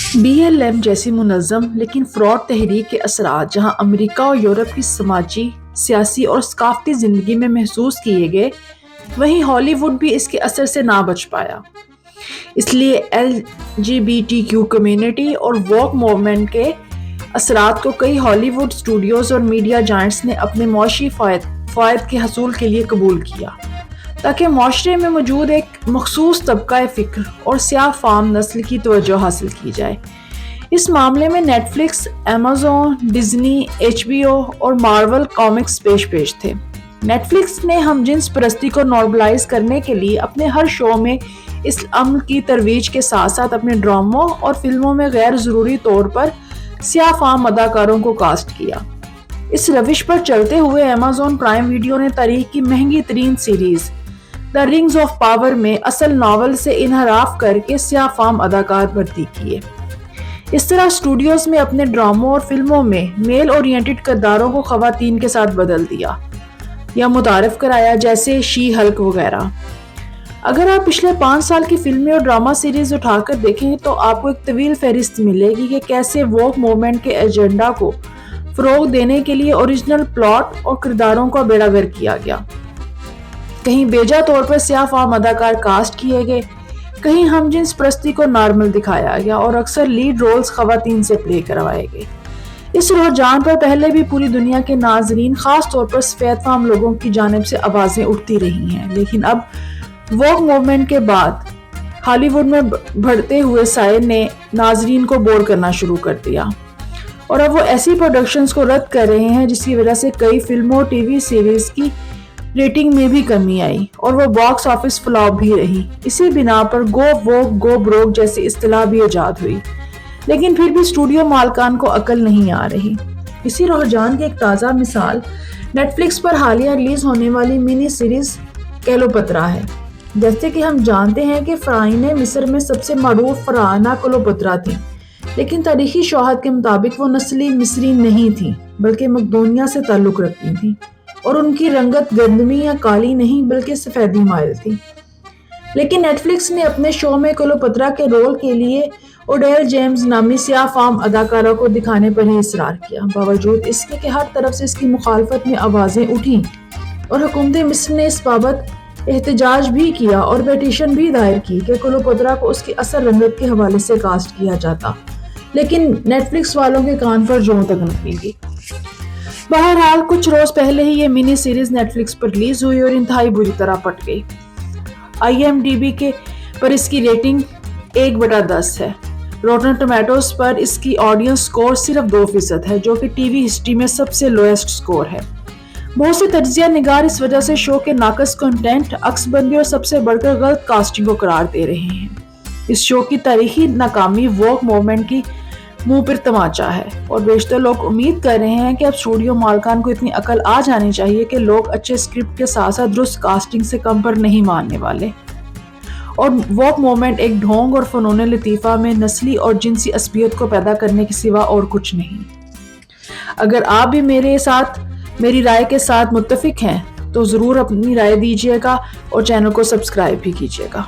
BLM جیسی منظم لیکن فراڈ تحریک کے اثرات جہاں امریکہ اور یورپ کی سماجی، سیاسی اور ثقافتی زندگی میں محسوس کیے گئے، وہیں ہالی ووڈ بھی اس کے اثر سے نہ بچ پایا۔ اس لیے LGBTQ کمیونٹی اور ووک موومنٹ کے اثرات کو کئی ہالی ووڈ اسٹوڈیوز اور میڈیا جائنٹس نے اپنے معاشی فوائد کے حصول کے لیے قبول کیا، تاکہ معاشرے میں موجود ایک مخصوص طبقہ فکر اور سیاہ فام نسل کی توجہ حاصل کی جائے۔ اس معاملے میں Netflix, Amazon, Disney, HBO اور مارول کامکس پیش تھے۔ نیٹ فلکس نے ہم جنس پرستی کو نارملائز کرنے کے لیے اپنے ہر شو میں اس عمل کی ترویج کے ساتھ ساتھ اپنے ڈراموں اور فلموں میں غیر ضروری طور پر سیاہ فام اداکاروں کو کاسٹ کیا۔ اس روش پر چلتے ہوئے ایمیزون پرائم ویڈیو نے تاریخ کی مہنگی ترین series the rings of power میں اصل ناول سے انحراف کر کے سیاہ فام اداکار بھرتی کیے۔ اس طرح اسٹوڈیوز میں اپنے ڈراموں اور فلموں میں میل اورینٹڈ کرداروں کو خواتین کے ساتھ بدل دیا یا متعارف کرایا، جیسے شی ہلک وغیرہ۔ اگر آپ پچھلے 5 سال کی فلمیں اور ڈرامہ سیریز اٹھا کر دیکھیں تو آپ کو ایک طویل فہرست ملے گی کہ کیسے ووک موومنٹ کے ایجنڈا کو فروغ دینے کے لیے اوریجنل پلاٹ اور کرداروں کا بیڑا غرق کیا گیا۔ کہیں بیجا طور پر سیاہ فام اداکار کاسٹ کیے گئے، کہیں ہم جنس پرستی کو نارمل دکھایا گیا اور اکثر لیڈ رولز خواتین سے پلے کروائے گئے۔ اس رجحان پر پہلے بھی پوری دنیا کے ناظرین، خاص طور پر سفید فام لوگوں کی جانب سے آوازیں اٹھتی رہی ہیں، لیکن اب ووک موومنٹ کے بعد ہالی ووڈ میں بڑھتے ہوئے سائے نے ناظرین کو بور کرنا شروع کر دیا، اور اب وہ ایسی پروڈکشنز کو رد کر رہے ہیں جس کی وجہ سے کئی فلموں اور TV سیریز کی ریٹنگ میں بھی کمی آئی اور وہ باکس آفس فلاپ بھی رہی۔ اسی بنا پر گو ووک گو بروک جیسی اصطلاح بھی ایجاد ہوئی، لیکن پھر بھی اسٹوڈیو مالکان کو عقل نہیں آ رہی۔ اسی رجحان کی ایک تازہ مثال نیٹ فلکس پر حالیہ ریلیز ہونے والی منی سیریز کلیوپترا ہے۔ جیسے کہ ہم جانتے ہیں کہ فرعونِ مصر میں سب سے معروف فرعونہ کلیوپترا تھیں، لیکن تاریخی شواہد کے مطابق وہ نسلی مصری نہیں تھیں بلکہ مقدونیہ سے تعلق رکھتی تھیں، اور ان کی رنگت گندمی یا کالی نہیں بلکہ سفیدی مائل تھی۔ لیکن نیٹ فلکس نے اپنے شو میں کلیوپترا کے رول کے لیے اوڈیل جیمز نامی سیاہ فام اداکارہ کو دکھانے پر ہی اصرار کیا، باوجود اس کے کہ ہر طرف سے اس کی مخالفت میں آوازیں اٹھیں اور حکومت مصر نے اس بابت احتجاج بھی کیا اور پیٹیشن بھی دائر کی کہ کلیوپترا کو اس کی اصل رنگت کے حوالے سے کاسٹ کیا جاتا، لیکن نیٹ فلکس والوں کے کان پر جوں تک نہ پھیلی۔ بہرحال کچھ روز پہلے ہی یہ منی سیریز نیٹ فلکس پر ریلیز ہوئی اور انتہائی بری طرح پٹ گئی۔ IMDb پر اس کی ریٹنگ 1/10 ہے۔ روٹن ٹمیٹوز پر اس کی آڈینس سکور صرف 2% ہے، جو کہ TV ہسٹری میں سب سے لوئسٹ سکور ہے۔ بہت سے تجزیہ نگار اس وجہ سے شو کے ناقص کنٹینٹ، عکس بندی اور سب سے بڑھ کر غلط کاسٹنگ کو قرار دے رہے ہیں۔ اس شو کی تاریخی ناکامی ووک موومنٹ کی منہ پر تماچا ہے، اور بیشتر لوگ امید کر رہے ہیں کہ اب اسٹوڈیو مالکان کو اتنی عقل آ جانی چاہیے کہ لوگ اچھے سکرپٹ کے ساتھ ساتھ درست کاسٹنگ سے کم پر نہیں ماننے والے، اور ووک موومنٹ ایک ڈھونگ اور فنون لطیفہ میں نسلی اور جنسی عصبیت کو پیدا کرنے کے سوا اور کچھ نہیں۔ اگر آپ بھی میری رائے کے ساتھ متفق ہیں تو ضرور اپنی رائے دیجیے گا اور چینل کو سبسکرائب بھی کیجیے گا۔